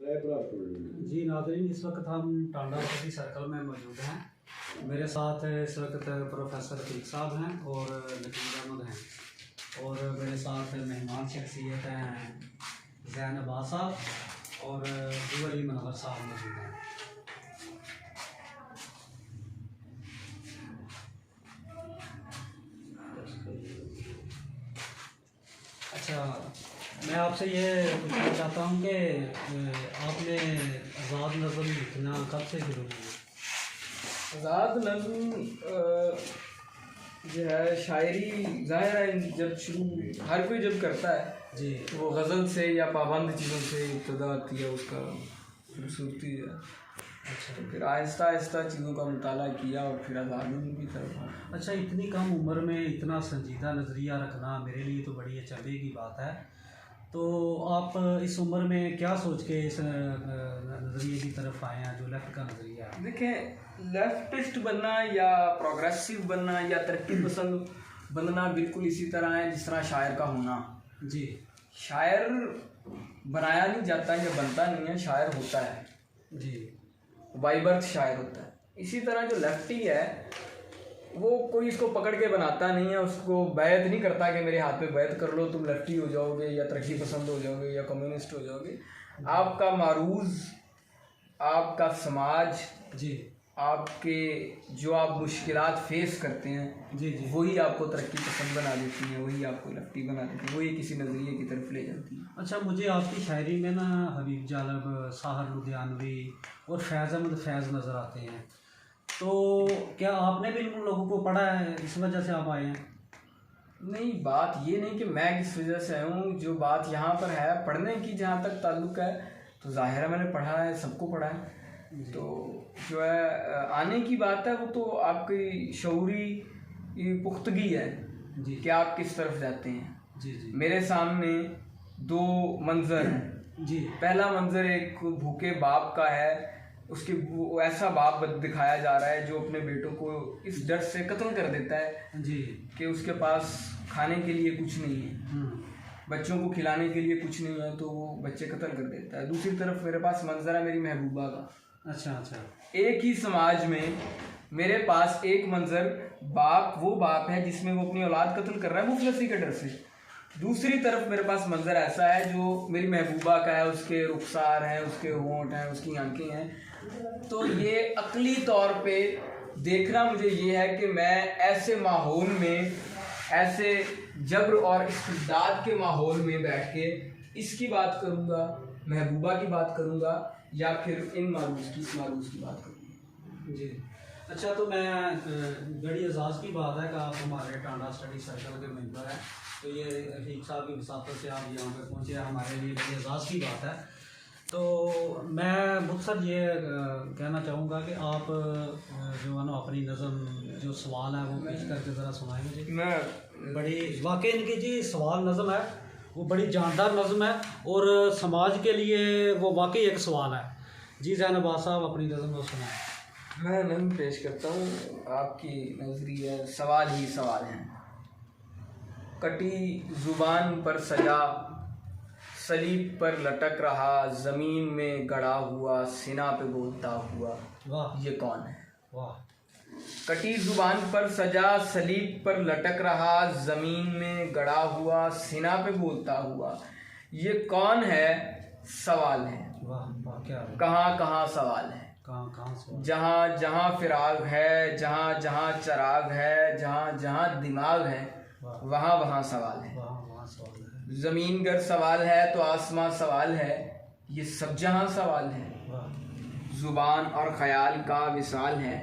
जी नाज़रीन, इस वक्त हम टांडा सिटी सर्कल में मौजूद हैं। मेरे साथ इस वक्त प्रोफेसर रफीक साहब हैं और नकीर अहमद हैं, और मेरे साथ मेहमान शख्सियत हैं ज़ैन अब्बास साहब और अली मनवर साहब मौजूद हैं। अच्छा, मैं आपसे ये पूछना चाहता हूँ कि आपने आज़ाद नज़म लिखना कब से शुरू किया? आज़ाद नज़म जो है शायरी ज़ाहिर है जब शुरू हर कोई जब करता है जी, तो वो गज़ल से या पाबंद चीज़ों से इब्तदा आती है, उसका खूबसूरती है। अच्छा तो फिर आहिस्ता आहिस्ता चीज़ों का मुताला किया और फिर आज़ाद नज़म की तरफ आया। अच्छा, इतनी कम उम्र में इतना संजीदा नज़रिया रखना मेरे लिए तो बड़ी अचंभे की बात है। तो आप इस उम्र में क्या सोच के इस नज़रिए की तरफ आए हैं जो लेफ्ट का नज़रिया है? देखें, लेफ्टिस्ट बनना या प्रोग्रेसिव बनना या तरक्की पसंद बनना बिल्कुल इसी तरह है जिस तरह शायर का होना। जी शायर बनाया नहीं जाता या बनता नहीं है, शायर होता है, जी बाई बर्थ शायर होता है। इसी तरह जो लेफ्टी है वो कोई इसको पकड़ के बनाता नहीं है, उसको बैत नहीं करता कि मेरे हाथ पे बैत कर लो तुम लेफ्टी हो जाओगे या तरक्की पसंद हो जाओगे या कम्युनिस्ट हो जाओगे। आपका मारूज़, आपका समाज, जी आपके जो आप मुश्किलात फेस करते हैं जी जी वही आपको तरक्की पसंद बना देती हैं, वही आपको लेफ्टी बना देती है, वही किसी नज़रिए की तरफ ले जाती है। अच्छा, मुझे आपकी शायरी में ना हबीब जालब, साहर लुधियानवी और फैज़ अहमद फैज़ नज़र आते हैं। तो क्या आपने भी उन लोगों को पढ़ा है, इस वजह से आप आए हैं? नहीं, बात ये नहीं कि मैं किस वजह से आया हूँ, जो बात यहाँ पर है पढ़ने की जहाँ तक ताल्लुक़ है तो ज़ाहिर है मैंने पढ़ा है, सबको पढ़ा है। तो जो है आने की बात है वो तो आपकी शऊरी पुख्तगी है जी कि आप किस तरफ जाते हैं। जी जी मेरे सामने दो मंजर हैं। जी पहला मंजर एक भूखे बाप का है, उसके वो ऐसा बाप दिखाया जा रहा है जो अपने बेटों को इस डर से कत्ल कर देता है जी कि उसके पास खाने के लिए कुछ नहीं है, बच्चों को खिलाने के लिए कुछ नहीं है, तो वो बच्चे कत्ल कर देता है। दूसरी तरफ मेरे पास मंजर है मेरी महबूबा का। अच्छा अच्छा एक ही समाज में मेरे पास एक मंजर बाप, वो बाप है जिसमें वो अपनी औलाद कत्ल कर रहा है मुफलसी के डर से। दूसरी तरफ मेरे पास मंजर ऐसा है जो मेरी महबूबा का है, उसके रुखसार हैं, उसके होंठ हैं, उसकी आंखें हैं। तो ये अक्ली तौर पे देखना मुझे ये है कि मैं ऐसे माहौल में, ऐसे जब्र और इस्तिबदाद के माहौल में बैठ के इसकी बात करूँगा, महबूबा की बात करूँगा, या फिर इन मारूज़ की बात करूँगा। जी। अच्छा, तो मैं बड़ी एजाज़ की बात है कि आप हमारे टांडा स्टडी सर्कल के मेंबर हैं, तो ये रफीक साहब की वसातत से आप यहाँ पर पहुँचे, हमारे लिए बड़ी एजाज़ की बात है। तो मैं मुख्तसर ये कहना चाहूँगा कि आप जो है ना अपनी नज़म जो सवाल है वो पेश करके ज़रा सुनाएं मुझे। मैं बड़ी वाकई इनकी जी सवाल नज़म है, वो बड़ी जानदार नज़म है और समाज के लिए वो वाकई एक सवाल है। जी ज़ैन अब्बास साहब अपनी नज़म को सुनाएं। मैं नज़म पेश करता हूँ, आपकी नजरिया सवाल ही सवाल हैं। कटी ज़ुबान पर सजा सलीब पर लटक रहा, ज़मीन में गड़ा हुआ, सिना पे बोलता हुआ, वाह ये कौन है? वाह। कटी ज़ुबान पर सजा सलीब पर लटक रहा, ज़मीन में गड़ा हुआ, सिना पे बोलता हुआ, ये कौन है? सवाल है। वाह वाह, क्या कहाँ कहाँ सवाल है, कहाँ कहाँ से? जहाँ जहाँ फिराग है, जहाँ जहाँ चराग है, जहाँ जहाँ दिमाग है, वहाँ वहाँ सवाल है। वहाँ वहाँ सवाल है। ज़मीन गर सवाल है तो आसमां सवाल है, ये सब जहाँ सवाल है। वाह ज़ुबान और ख़याल का विसाल है,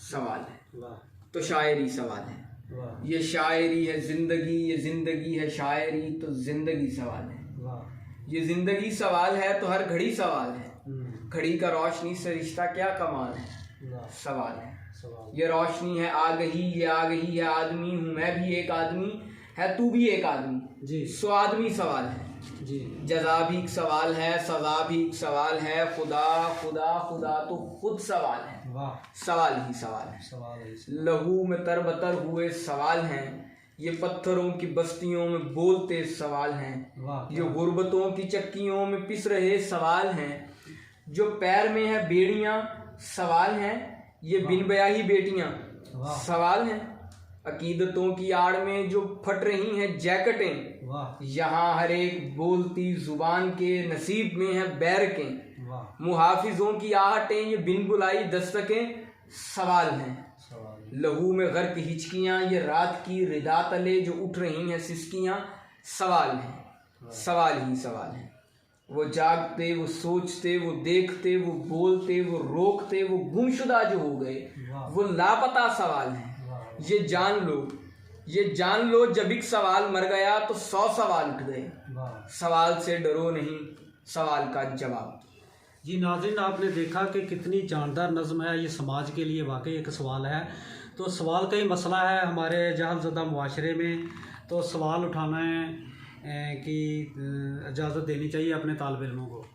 सवाल है। वाह तो शायरी सवाल है, वाह ये शायरी है ज़िंदगी, ये ज़िंदगी है शायरी, तो ज़िंदगी सवाल है। वाह। ये ज़िंदगी सवाल है तो हर घड़ी सवाल है, घड़ी का रोशनी से रिश्ता क्या कमाल है, वाह सवाल है। सवाल। ये रोशनी है आ गई, ये आ गई है आदमी हूँ मैं भी एक आदमी, है तू भी एक आदमी, जी सो आदमी सवाल है। जी जज़ा भी एक सवाल है, सज़ा भी एक सवाल है, खुदा खुदा खुदा तो खुद सवाल है, वाह। सवाल ही सवाल है। सवाल है। लहू में तरबतर हुए सवाल हैं, ये पत्थरों की बस्तियों में बोलते सवाल हैं, वाह। ये गुर्बतों की चक्कियों में पिस रहे सवाल हैं, जो पैर में है बेड़ियां सवाल हैं, ये बिन ब्याही बेटियां वाह सवाल हैं। अकीदतों की आड़ में जो फट रही हैं जैकेटें, वाह यहाँ हर एक बोलती जुबान के नसीब में है बैरकें। वाह मुहाफिजों की आहटें ये बिन बुलाई दस्तकें सवाल हैं। सवाल लहू में गर्क हिचकियां ये रात की रिदा तले जो उठ रही हैं सिसकियां सवाल हैं, सवाल ही सवाल हैं। वो जागते, वो सोचते, वो देखते, वो बोलते, वो रोकते, वो गुमशुदा जो हो गए, वो लापता सवाल हैं। ये जान लो जब एक सवाल मर गया तो 100 सवाल उठ गए। वाह। सवाल से डरो नहीं, सवाल का जवाब। जी नाज़रीन, आपने देखा कि कितनी जानदार नज़्म है। ये समाज के लिए वाकई एक सवाल है। तो सवाल का ही मसला है हमारे जहलज़दा मुआशरे में। तो सवाल उठाना की इजाज़त देनी चाहिए अपने तालिब इल्मों को।